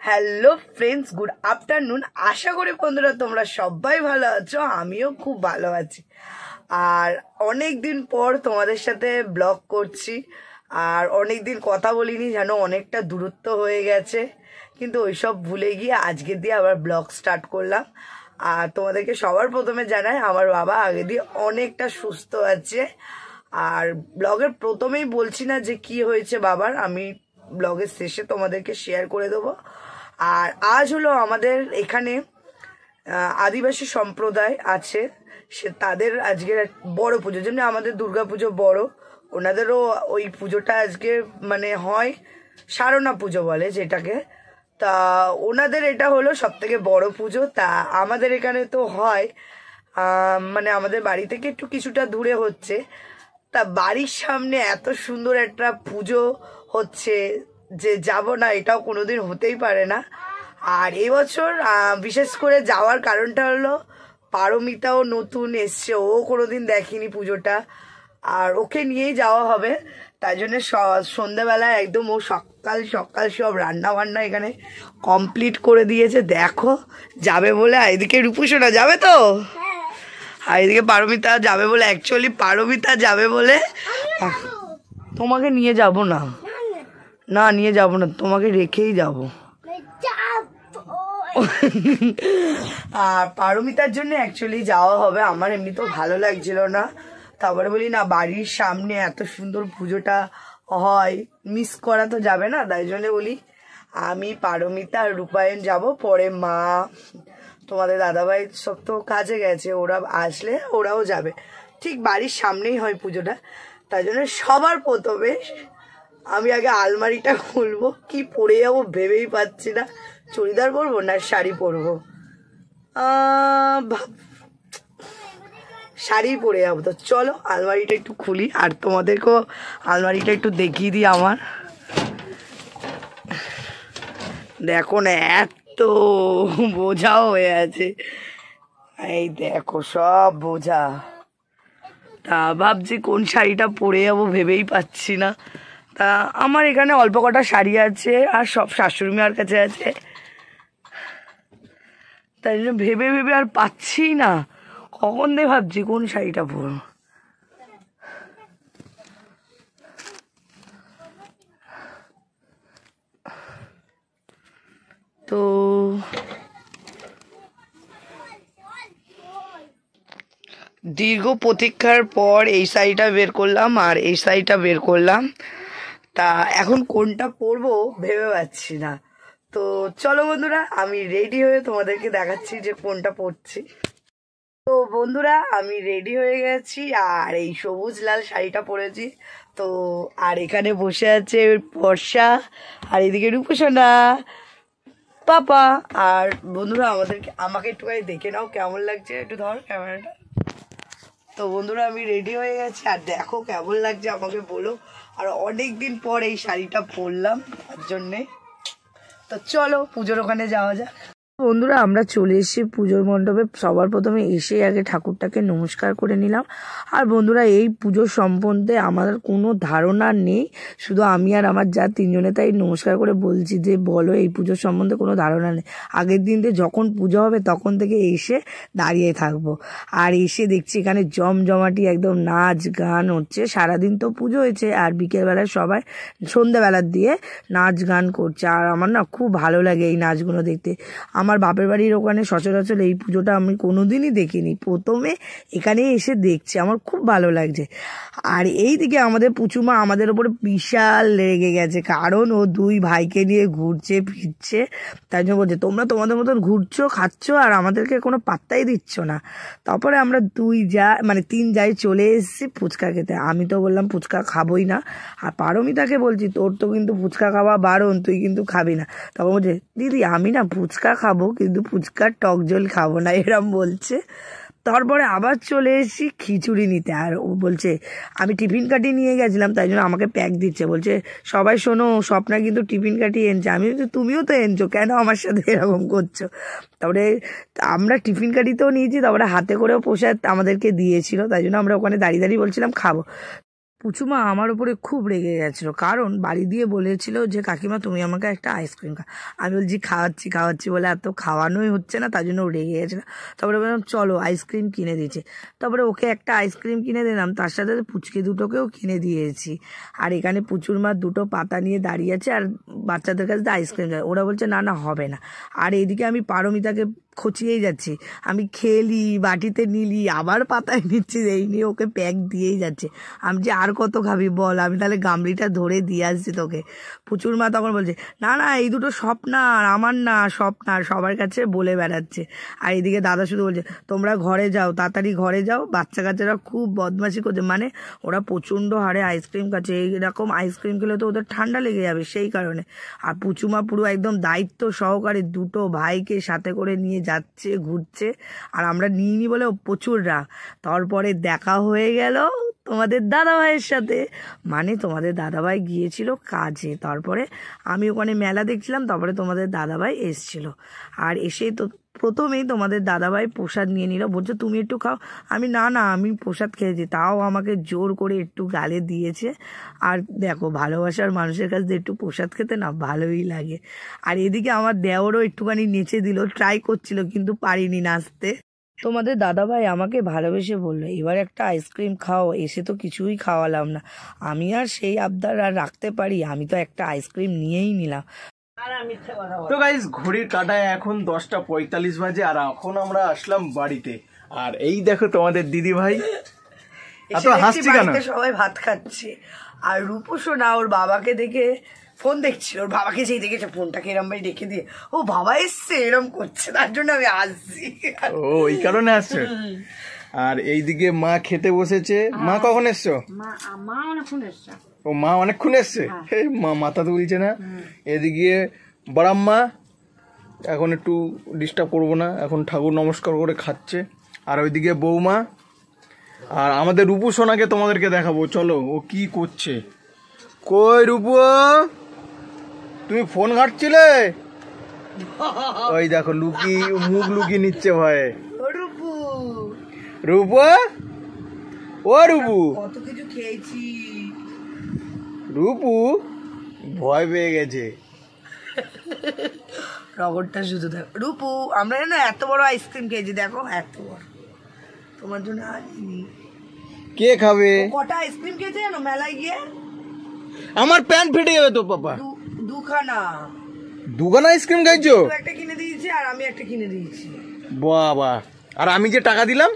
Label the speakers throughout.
Speaker 1: Hello friends, good afternoon. আশা করি বন্ধুরা তোমরা সবাই ভালো আছো, আমিও খুব ভালো আছি। আর অনেক দিন পর তোমাদের সাথে ব্লগ করছি, আর অনেক দিন কথা বলিনি, জানো অনেকটা দূরত্ব হয়ে গেছে। কিন্তু ওইসব ভুলে গিয়ে আজকে দিয়ে আবার ব্লগ স্টার্ট করলাম। আর তোমাদেরকে সবার প্রথমে জানাই আমার বাবা আগে দিয়ে অনেকটা সুস্থ আছে। আর ব্লগের প্রথমেই বলছি না যে কি হয়েছে বাবার, আমি ব্লগের শেষে তোমাদেরকে শেয়ার করে দেবো। আর আজ হলো আমাদের এখানে আদিবাসী সম্প্রদায় আছে, সে তাদের আজকে বড় পুজো, যেমনি আমাদের দুর্গা পুজো বড়, ওনাদেরও ওই পুজোটা আজকে মানে হয়, সারনা পুজো বলে যেটাকে। তা ওনাদের এটা হলো সব থেকে বড় পুজো। তা আমাদের এখানে তো হয় মানে আমাদের বাড়ি থেকে একটু কিছুটা দূরে হচ্ছে। তা বাড়ির সামনে এত সুন্দর একটা পুজো হচ্ছে যে যাব না এটাও কোনোদিন হতেই পারে না। আর এবছর বিশেষ করে যাওয়ার কারণটা হলো পারমিতাও নতুন এসছে, ও কোনোদিন দেখেনি পুজোটা, আর ওকে নিয়েই যাওয়া হবে। তাই জন্য সন্ধ্যাবেলা একদম ও সকাল সকাল সব রান্না বান্না এখানে কমপ্লিট করে দিয়েছে। দেখো যাবে বলে, এদিকে রূপুসোনা যাবে তো, আর এদিকে পারমিতা যাবে বলে, অ্যাকচুয়ালি পারমিতা যাবে বলে তোমাকে নিয়ে যাব না, না নিয়ে যাব না, তোমাকে রেখেই যাব। আর পারমিতার জন্য অ্যাকচুয়ালি যাওয়া হবে, আমার এমনি তো ভালো লাগছিল না। তারপরে বলি না, বাড়ির সামনে এত সুন্দর পুজোটা হয়, মিস করা তো যাবে না। তাই জন্য বলি আমি, পারমিতা আর রূপায়ণ যাব, পরে মা, তোমাদের দাদাভাই সব তো কাজে গেছে, ওরা আসলে ওরাও যাবে। ঠিক বাড়ির সামনেই হয় পুজোটা। তাই জন্য সবার প্রথমে আমি আগে আলমারিটা খুলবো, কি পরে যাবো ভেবেই পাচ্ছি না, চুড়িদার পরবো না শাড়ি পরবো। শাড়ি পরে যাবো। তো চলো আলমারিটা একটু খুলি আর তোমাদেরকেও আলমারিটা একটু দেখিয়ে দিই আমার। দেখো না এত বোঝাও হয়ে আছে, এই দেখো সব বোঝা। তা ভাবছি কোন শাড়িটা পরে যাবো ভেবেই পাচ্ছি না। তা আমার এখানে অল্প কটা শাড়ি আছে, আর সব শাশুড়ি মার কাছে আছে, তাই জন্য ভেবে ভেবে আর পাচ্ছি না কখন দিয়ে ভাবছি কোন শাড়িটা পরবো। তো দীর্ঘ প্রতীক্ষার পর এই শাড়িটা বের করলাম আর এই শাড়িটা বের করলাম। তা এখন কোনটা পরবো ভেবে পাচ্ছি না। তো চলো বন্ধুরা, আমি রেডি হয়ে তোমাদেরকে দেখাচ্ছি যে কোনটা পরছি। তো বন্ধুরা আমি রেডি হয়ে গেছি, আর এই সবুজ লাল শাড়িটা পরেছি। তো আর এখানে বসে আছে বর্ষা, আর এদিকে রূপসোনা, পাপা। আর বন্ধুরা আমাকে একটুখানি দেখে নাও কেমন লাগছে, একটু ধর ক্যামেরাটা। তো বন্ধুরা আমি রেডি হয়ে গেছি, আর দেখো কেমন লাগছে আমাকে বলো। আর অনেক দিন পর এই শাড়িটা পরলাম তার জন্যে। তো চলো পুজোর ওখানে যাওয়া যাক। বন্ধুরা আমরা চলে এসেছি পুজোর মণ্ডপে। সবার প্রথমে এসে আগে ঠাকুরটাকে নমস্কার করে নিলাম। আর বন্ধুরা এই পুজোর সম্বন্ধে আমাদের কোনো ধারণা নেই, শুধু আমি আর আমার যা তিনজনে, তাই নমস্কার করে বলছি যে বলো এই পুজোর সম্বন্ধে কোনো ধারণা নেই। আগের দিন যখন পুজো হবে তখন থেকে এসে দাঁড়িয়ে থাকবো। আর এসে দেখছি এখানে জমজমাটি একদম নাচ গান হচ্ছে। সারাদিন তো পুজো হয়েছে, আর বিকেলবেলায় সবাই সন্ধ্যাবেলার দিয়ে নাচ গান করছে। আর আমার না খুব ভালো লাগে এই নাচগুলো দেখতে। আমার বাপের বাড়ির ওখানে সচরাচর এই পুজোটা আমি কোনোদিনই দেখিনি, প্রথমে এখানে এসে দেখছি, আমার খুব ভালো লাগছে। আর এই দিকে আমাদের পুচুমা আমাদের ওপরে বিশাল লেগে গেছে, কারণ ও দুই ভাইকে নিয়ে ঘুরছে ফিরছে। তাই জন্য বলছে তোমরা তোমাদের মতন ঘুরছো খাচ্ছ আর আমাদেরকে কোনো পাত্তাই দিচ্ছ না। তারপরে আমরা তিন যাই চলে এসেছি ফুচকা খেতে। আমি তো বললাম ফুচকা খাবোই না, আর পারমিতাকে বলছি তোর তো কিন্তু ফুচকা খাওয়া বারণ, তুই কিন্তু খাবি না। তখন বলছে দিদি আমি না ফুচকা খাবো কিন্তু ফুচকার টক জল খাবো না, এরম বলছে। তারপরে আবার চলে এসেছি খিচুড়ি নিতে, আর ও বলছে আমি টিফিন কাটি নিয়ে গেছিলাম তাই জন্য আমাকে প্যাক দিচ্ছে। বলছে সবাই শোনো, স্বপ্না কিন্তু টিফিন কাটি এনেছে। আমি বলছি তুমিও তো এনেছো, কেন আমার সাথে এরকম করছো। তারপরে আমরা টিফিন কাটিতেও নিয়েছি, তারপরে হাতে করেও প্রসাদ আমাদেরকে দিয়েছিল, তাই জন্য আমরা ওখানে দাঁড়িয়ে দাঁড়িয়ে বলছিলাম খাবো। পুচুমা আমার উপরে খুব রেগে গেছিলো, কারণ বাড়ি দিয়ে বলেছিল যে কাকিমা তুমি আমাকে একটা আইসক্রিম আমি বলছি খাওয়াচ্ছি বলে এত খাওয়ানোই হচ্ছে না, তার জন্য ও রেগে গেছিলো। তারপরে বললাম চলো আইসক্রিম কিনে দিয়েছে, তারপরে ওকে একটা আইসক্রিম কিনে দিলাম, তার সাথে পুচকে দুটোকেও কিনে দিয়েছি। আর এখানে পুচুর মা দুটো পাতা নিয়ে দাঁড়িয়ে আছে আর বাচ্চাদের কাছে আইসক্রিম যায়, ওরা বলছে না না হবে না। আর এইদিকে আমি পারমিতাকে খচিয়েই যাচ্ছি, আমি খেলি বাটিতে নিলি আবার পাতায় নিচ্ছি, এই নিয়ে ওকে প্যাক দিয়েই যাচ্ছে। আমি যে আর কত খাবি বল, আমি তাহলে গামলিটা ধরে দিয়ে আসছি তোকে। পুচুর মা তখন বলছে না না এই দুটো স্বপ্নার, আমার না স্বপ্নার, সবার কাছে বলে বেড়াচ্ছে। আর এদিকে দাদা শুধু বলছে তোমরা ঘরে যাও, তাড়াতাড়ি ঘরে যাও, বাচ্চা কাচ্চারা খুব বদমাশি করছে, মানে ওরা প্রচণ্ড হারে আইসক্রিম খাচ্ছে, এইরকম আইসক্রিম খেলে তো ওদের ঠান্ডা লেগে যাবে সেই কারণে। আর পুচুমা পুরো একদম দায়িত্ব সহকারে দুটো ভাইকে সাথে করে নিয়ে যাচ্ছে ঘুরছে, আর আমরা নিইনি বলে প্রচুর রাগ। তারপরে দেখা হয়ে গেল তোমাদের দাদাভাইয়ের সাথে, মানে তোমাদের দাদাভাই গিয়েছিল কাজে, তারপরে আমি ওখানে মেলা দেখছিলাম, তারপরে তোমাদের দাদাভাই এসছিল। আর এসেই তো প্রথমেই তোমাদের দাদাভাই প্রসাদ নিয়ে নিল, বলছো তুমি একটু খাও, আমি না না আমি প্রসাদ খেয়েছি, তাও আমাকে জোর করে একটু গালে দিয়েছে। আর দেখো ভালোবাসার মানুষের কাছ দিয়ে একটু প্রসাদ খেতে না ভালোই লাগে। আর এদিকে আমার দেওরও একটুখানি নেচে দিল, ট্রাই করছিল কিন্তু পারিনি নাচতে। তোমাদের দাদাভাই আমাকে ভালোবেসে বললো এবার একটা আইসক্রিম খাও, এসে তো কিছুই খাওয়ালাম না। আমি আর সেই আবদার আর রাখতে পারি, আমি তো একটা আইসক্রিম নিয়েই নিলাম।
Speaker 2: তো গাইস ঘড়ির কাঁটায় এখন 10:45 বাজে, আর এখন আমরা আসলাম বাড়িতে। আর এই দেখো তোমাদের দিদি ভাই এত হাসছে কেন?
Speaker 1: সবাই ভাত খাচ্ছে, আর রূপসোনা ওর বাবাকে দেখে ফোন দেখছিল, ওর বাবাকে সেই দেখেছে ফোনটাকে এরম ভাই রেখে দিয়ে ও বাবা এসছে এরম করছে, তার জন্য আমি আসছি।
Speaker 2: ও এই কারণে আসছে। আর এইদিকে মা খেতে বসেছে। মা কখন এসছো? ও মা অনেকক্ষণ এসছে, মা মাথা তুলছে না। এদিকে বড়াম্মা এখন একটু ডিস্টার্ব করবো না, এখন ঠাকুর নমস্কার করে খাচ্ছে। আর ওইদিকে বৌমা, আর আমাদের রূপু সোনাকে তোমাদেরকে দেখাবো, চলো ও কি করছে। কই রূপু, তুমি ফোন ঘাটছিলে? ওই দেখো মুখ লুকিয়ে নিচ্ছে ভয়ে। রূপু ও রূপু,
Speaker 1: কত কিছু খেয়েছি।
Speaker 2: রূপু ভয় পেয়ে গেছে।
Speaker 1: রগরটা শুধু দেখো রূপু, আমরা না এত বড় আইসক্রিম খেয়েছি, দেখো এত বড়, তোমার জন্য আনিনি।
Speaker 2: কে খাবে?
Speaker 1: কটা আইসক্রিম খেয়েছে জানো মেলায় গিয়ে?
Speaker 2: আমার প্যান্ট ফেটে যাবে তো পাপা। দুখানা আইসক্রিম খাইছো?
Speaker 1: একটা কিনে দিয়েছি আর আমি একটা কিনে দিয়েছি।
Speaker 2: বাবা, আর আমি যে টাকা দিলাম?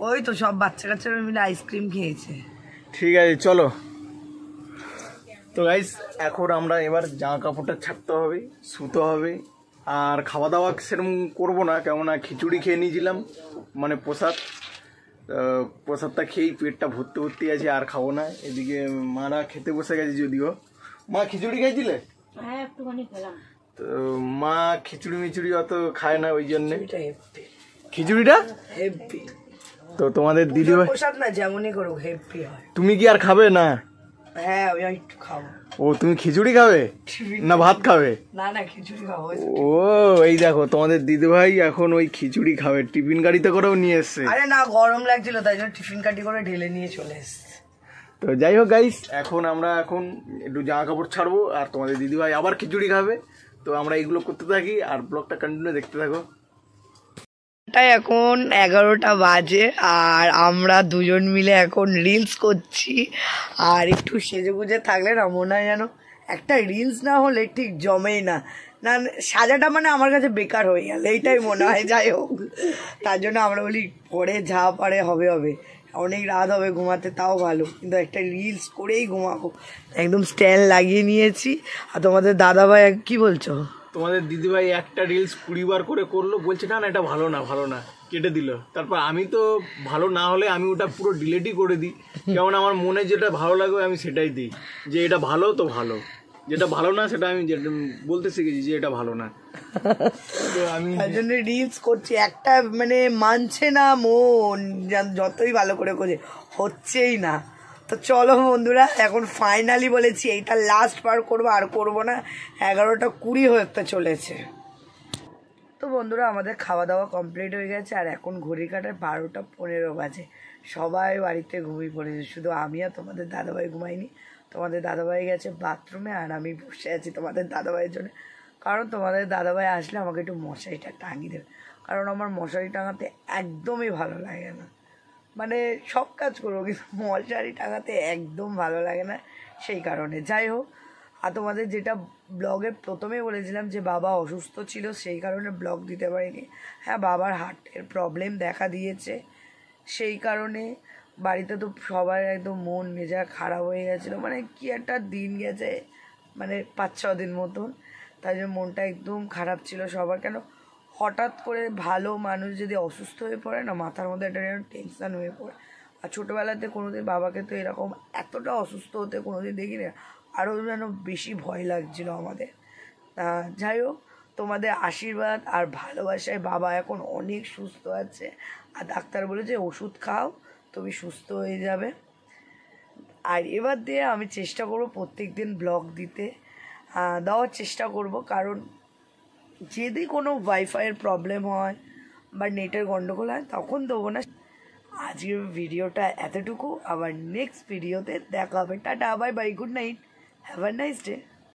Speaker 1: ওই তো সব বাচ্চা কাচ্চারা মিলে আইসক্রিম খেয়েছে।
Speaker 2: ঠিক আছে চলো। তো গাইস এখন আমরা এবার জামা কাপড়টা ছাড়তে হবে, শুতে হবে, আর খাওয়া দাওয়া সেরকম করবো না, কেননা খিচুড়ি খেয়ে নিয়েছিলাম, মানে প্রসাদটা খেয়েই পেটটা ভর্তি আছে, আর খাবো না। এদিকে মারা খেতে বসে গেছে, যদিও মা খিচুড়ি খাইছিলে?
Speaker 3: হ্যাঁ একটুখানি খেলাম।
Speaker 2: তো মা খিচুড়ি অত খায় না, ওই জন্যে খিচুড়িটা
Speaker 1: হেভি।
Speaker 2: তো তোমাদের দিদি ভাই
Speaker 1: প্রসাদ না যেমনই করো হেভি হয়।
Speaker 2: তুমি কি আর খাবে না?
Speaker 1: হ্যাঁ আমি একটু খাবো।
Speaker 2: ও তুমি খিচুড়ি খাবে না ভাত খাবে?
Speaker 1: না না খিচুড়ি খাবো।
Speaker 2: ও এই দেখো তোমাদের দিদি ভাই এখন ওই খিচুড়ি খাবে, টিফিন গাড়িতে করেও নিয়ে এসছে।
Speaker 1: আরে না গরম লাগছিল তাই জন্য টিফিন কাটি করে ঢেলে নিয়ে চলে এসছে।
Speaker 2: তো যাই হোক গাইস, এখন আমরা একটু জামা কাপড় ছাড়বো, আর তোমাদের দিদি ভাই আবার খিচুড়ি খাবে। তো আমরা এইগুলো করতে থাকি, আর ব্লগটা কন্টিনিউ দেখতে থাকো।
Speaker 1: এখন 11টা বাজে, আর আমরা দুজন মিলে এখন রিলস করছি। আর একটু সেজে গুজে থাকলে না মনে হয় যেন একটা রিলস না হলে ঠিক জমেই না, না সাজাটা মানে আমার কাছে বেকার হয়ে গেল, এইটাই মনে হয়। যাই হোক, তার জন্য আমরা বলি পরে যা পারে হবে, অনেক রাত হবে ঘুমাতে তাও ভালো, কিন্তু একটা রিলস করেই ঘুমাবো, একদম স্ট্যান্ড লাগিয়ে নিয়েছি। আর তোমাদের দাদাভাই কি বলছো?
Speaker 2: তোমাদের দিদিভাই একটা রিলস 20 বার করে করলো, বলছে না এটা ভালো না, কেটে দিল। তারপর আমি তো ভালো না হলে আমি ওটা পুরো ডিলিটই করে দিই, কেমন আমার মনে যেটা ভালো লাগবে আমি সেটাই দিই, যে এটা ভালো তো ভালো, যেটা ভালো না সেটা আমি বলতে শিখেছি যে এটা ভালো না। তো আমি
Speaker 1: তার জন্য রিলস করছি, একটা মানে মানছে না মন, যতই ভালো করে হচ্ছেই না। তো চলো বন্ধুরা, এখন ফাইনালি বলেছি এইটা লাস্ট বার করবো, আর করবো না। 11:20 হতে চলেছে। তো বন্ধুরা আমাদের খাওয়া দাওয়া কমপ্লিট হয়ে গেছে, আর এখন ঘড়ির কাঁটায় 12:15 বাজে। সবাই বাড়িতে ঘুমিয়ে পড়েছে, শুধু আমি আর তোমাদের দাদাভাই ঘুমাইনি। তোমাদের দাদাভাই গেছে বাথরুমে, আর আমি বসে আছি তোমাদের দাদাভাইয়ের জন্য। কারণ তোমাদের দাদাভাই আসলে আমাকে একটু মশারিটা টাঙিয়ে দেবে, কারণ আমার মশারি টাঙাতে একদমই ভালো লাগে না। মানে সব কাজ করবো কিন্তু মশারি টাঙাতে একদম ভালো লাগে না, সেই কারণে। যাই হোক, আর তোমাদের যেটা ব্লগের প্রথমে বলেছিলাম যে বাবা অসুস্থ ছিল, সেই কারণে ব্লগ দিতে পারিনি। হ্যাঁ, বাবার হার্টের প্রবলেম দেখা দিয়েছে, সেই কারণে বাড়িতে তো সবার একদম মন মেজাজ খারাপ হয়ে গেছিলো। মানে কি একটা দিন গেছে, মানে 5-6 দিন মতন, তাই জন্য মনটা একদম খারাপ ছিল সবার। কেন হঠাৎ করে ভালো মানুষ যদি অসুস্থ হয়ে পড়ে না, মাথার মধ্যে একটা টেনশান হয়ে পড়ে। আর ছোটোবেলাতে কোনোদিন বাবাকে তো এরকম এতটা অসুস্থ হতে কোনোদিন দেখিনি, আরও যেন বেশি ভয় লাগছিল আমাদের। যাই হোক, তোমাদের আশীর্বাদ আর ভালোবাসায় বাবা এখন অনেক সুস্থ আছে, আর ডাক্তার বলেছে ওষুধ খাও, তুমি সুস্থ হয়ে যাবে। আর এবার দিয়ে আমি চেষ্টা করব প্রত্যেক দিন ব্লগ দেওয়ার চেষ্টা করব, কারণ যদি কোনো ওয়াইফাইয়ের প্রবলেম হয় বা নেটের গন্ডগোল হয় তখন দেবো না। আজকের ভিডিওটা এতটুকু, আবার নেক্সট ভিডিওতে দেখা হবে। Tata, bye bye, good night, have a nice day.